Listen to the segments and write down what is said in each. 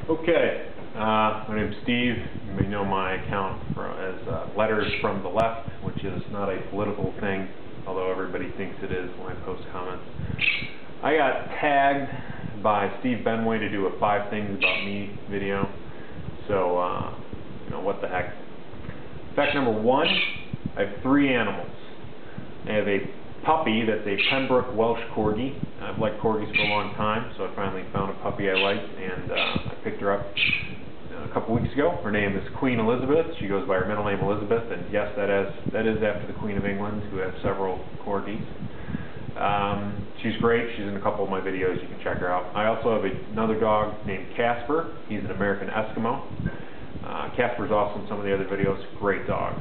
Okay, my name's Steve. You may know my account as Letters from the Left, which is not a political thing, although everybody thinks it is when I post comments. I got tagged by Steve Benway to do a 5 Things About Me video, so, you know, what the heck. Fact number 1, I have 3 animals. I have a puppy that's a Pembroke Welsh Corgi. I've liked corgis for a long time, so I finally found a puppy I liked, and I picked her up a couple weeks ago. Her name is Queen Elizabeth. She goes by her middle name Elizabeth, and yes, that is after the Queen of England, who has several corgis. She's great. She's in a couple of my videos. You can check her out. I also have another dog named Casper. He's an American Eskimo. Casper's also in some of the other videos. Great dog.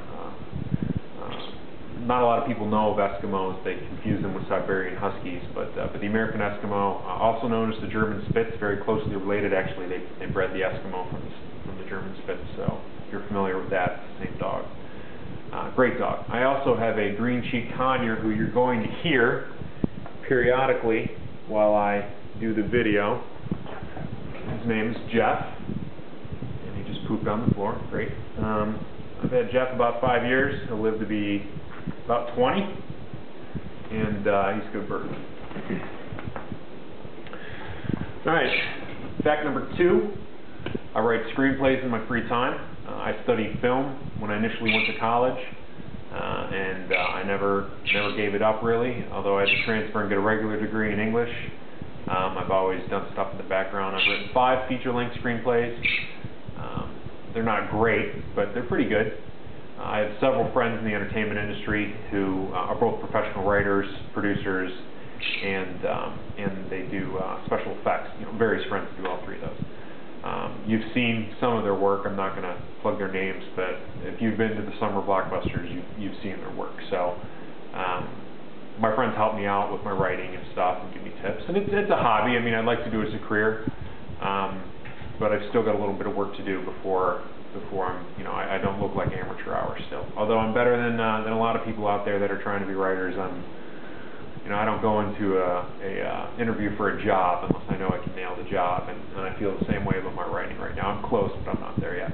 Not a lot of people know of Eskimos. They confuse them with Siberian Huskies, but the American Eskimo, also known as the German Spitz, very closely related. Actually, they bred the Eskimo from the German Spitz, so if you're familiar with that, it's the same dog. Great dog. I also have a green-cheeked conure who you're going to hear periodically while I do the video. His name is Jeff, and he just pooped on the floor. Great. I've had Jeff about 5 years. He'll live to be about 20, and he's a good bird. Alright, fact number 2, I write screenplays in my free time. I studied film when I initially went to college, and I never gave it up really, although I had to transfer and get a regular degree in English. I've always done stuff in the background. I've written 5 feature-length screenplays. They're not great, but they're pretty good. I have several friends in the entertainment industry who are both professional writers, producers, and they do special effects. You know, various friends do all 3 of those. You've seen some of their work. I'm not going to plug their names, but if you've been to the summer blockbusters, you've seen their work. So my friends help me out with my writing and stuff and give me tips. And it's a hobby. I mean, I'd like to do it as a career, but I've still got a little bit of work to do before I'm, you know, I don't look like amateur hours still. Although I'm better than a lot of people out there that are trying to be writers. You know, I don't go into a interview for a job unless I know I can nail the job, and I feel the same way about my writing right now. I'm close, but I'm not there yet.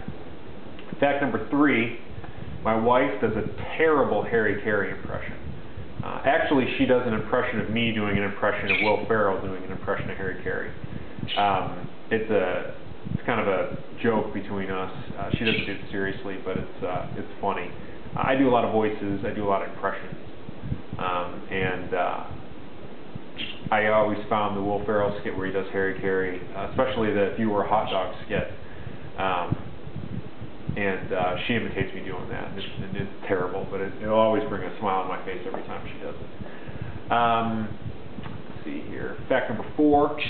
Fact number 3, my wife does a terrible Harry Carey impression. Actually, she does an impression of me doing an impression of Will Ferrell doing an impression of Harry Carey. It's kind of a joke between us. She doesn't do it seriously, but it's funny. I do a lot of voices. I do a lot of impressions. I always found the Will Ferrell skit where he does Harry Carey, especially the "If You Were a Hot Dog" skit. She imitates me doing that. And it's terrible, but it'll always bring a smile on my face every time she does it. Let's see here. Fact number 4.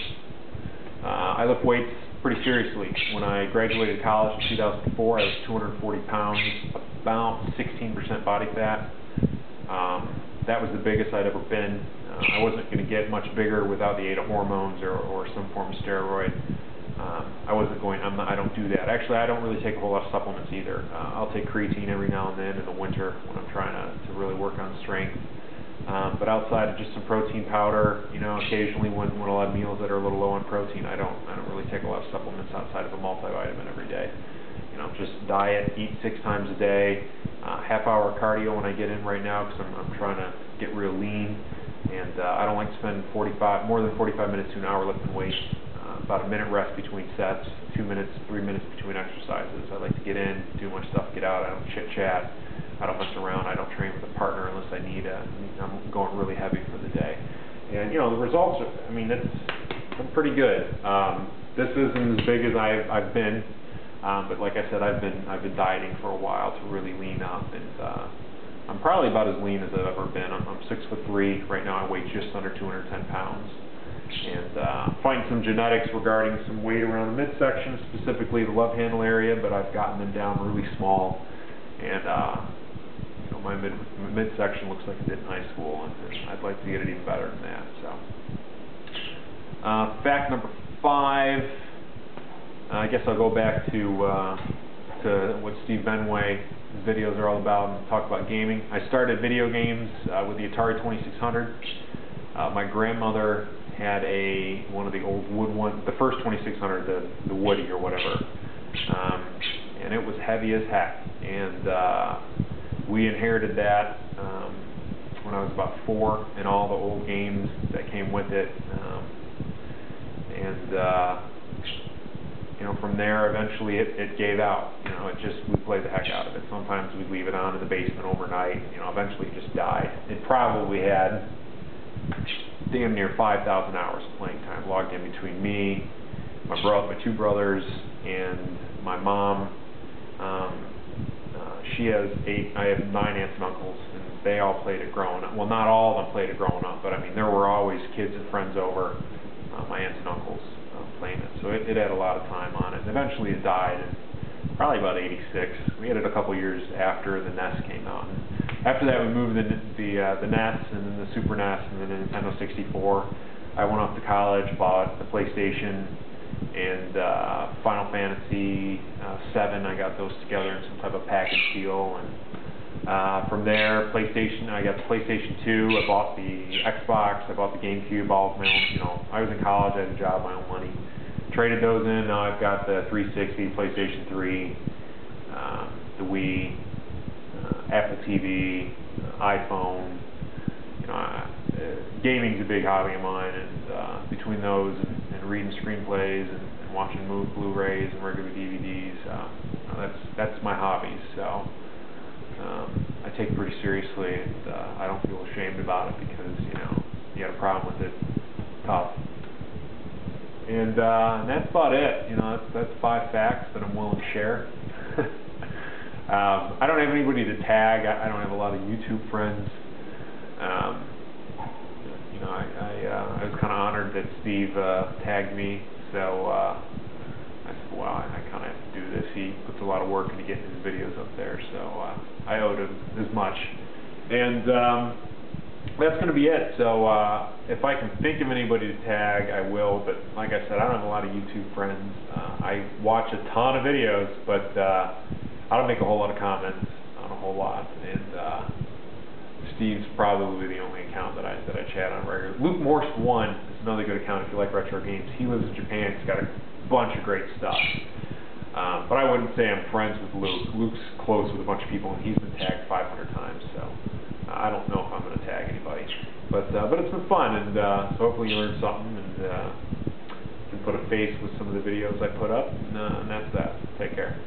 I lift weights pretty seriously. When I graduated college in 2004, I was 240 pounds, about 16% body fat. That was the biggest I'd ever been. I wasn't going to get much bigger without the aid of hormones or some form of steroid. I don't do that. Actually, I don't really take a whole lot of supplements either. I'll take creatine every now and then in the winter when I'm trying to really work on strength. But outside of just some protein powder, you know, occasionally when I'll have meals that are a little low on protein, I don't really take a lot of supplements outside of a multivitamin every day. You know, just diet, eat 6 times a day, half-hour cardio when I get in right now because I'm trying to get real lean, and I don't like to spend more than 45 minutes to an hour lifting weights. About a minute rest between sets, 2 minutes, 3 minutes between exercises. I like to get in, do my stuff, get out. I don't chit-chat. I don't mess around. I don't train with a partner unless I need I'm going really heavy for the day. And, you know, the results are, I mean, it's pretty good. This isn't as big as I've been, but like I said, I've been dieting for a while to really lean up, and I'm probably about as lean as I've ever been. I'm 6'3". Right now I weigh just under 210 pounds. And find some genetics regarding some weight around the midsection, specifically the love handle area, but I've gotten them down really small. And you know, my midsection looks like it did in high school, and I'd like to get it even better than that. So, fact number 5. I guess I'll go back to what Steve Benway's videos are all about and talk about gaming. I started video games with the Atari 2600. My grandmother had one of the old wood ones, the first 2600, the Woody or whatever, and it was heavy as heck. And we inherited that when I was about 4, and all the old games that came with it. From there, eventually it gave out. We played the heck out of it. Sometimes we'd leave it on in the basement overnight. Eventually it just died. It probably had damn near 5,000 hours of playing time logged in between me, my 2 brothers, and my mom. She has 8. I have 9 aunts and uncles, and they all played it growing up. Well, not all of them played it growing up, but I mean, there were always kids and friends over, my aunts and uncles playing it. So it had a lot of time on it. And eventually it died in probably about '86. We had it a couple years after the NES came out. And after that, we moved the NES, and then the Super NES, and then the Nintendo 64. I went off to college, bought the PlayStation, and Final Fantasy 7. I got those together in some type of package deal, and from there, PlayStation. I got the PlayStation 2. I bought the Xbox. I bought the GameCube. All of my own. I was in college. I had a job, my own money. Traded those in. Now I've got the 360, PlayStation 3, the Wii, Apple TV, iPhone. Gaming's a big hobby of mine, and between those and reading screenplays and watching Blu-rays and regular DVDs, that's my hobbies. So I take it pretty seriously, and I don't feel ashamed about it because you got a problem with it, tough. And that's about it. That's 5 facts that I'm willing to share. I don't have anybody to tag. I don't have a lot of YouTube friends. I was kind of honored that Steve tagged me, so I said, well, I kind of have to do this. He puts a lot of work into getting his videos up there, so I owed him as much. And that's going to be it. So if I can think of anybody to tag, I will, but like I said, I don't have a lot of YouTube friends. I watch a ton of videos, but I don't make a whole lot of comments on a whole lot, and Steve's probably the only account that I chat on regularly. Luke Morse 1 is another good account if you like retro games. He lives in Japan. He's got a bunch of great stuff. But I wouldn't say I'm friends with Luke. Luke's close with a bunch of people, and he's been tagged 500 times, so I don't know if I'm going to tag anybody. But it's been fun, and so hopefully you learned something, and can put a face with some of the videos I put up, and that's that. Take care.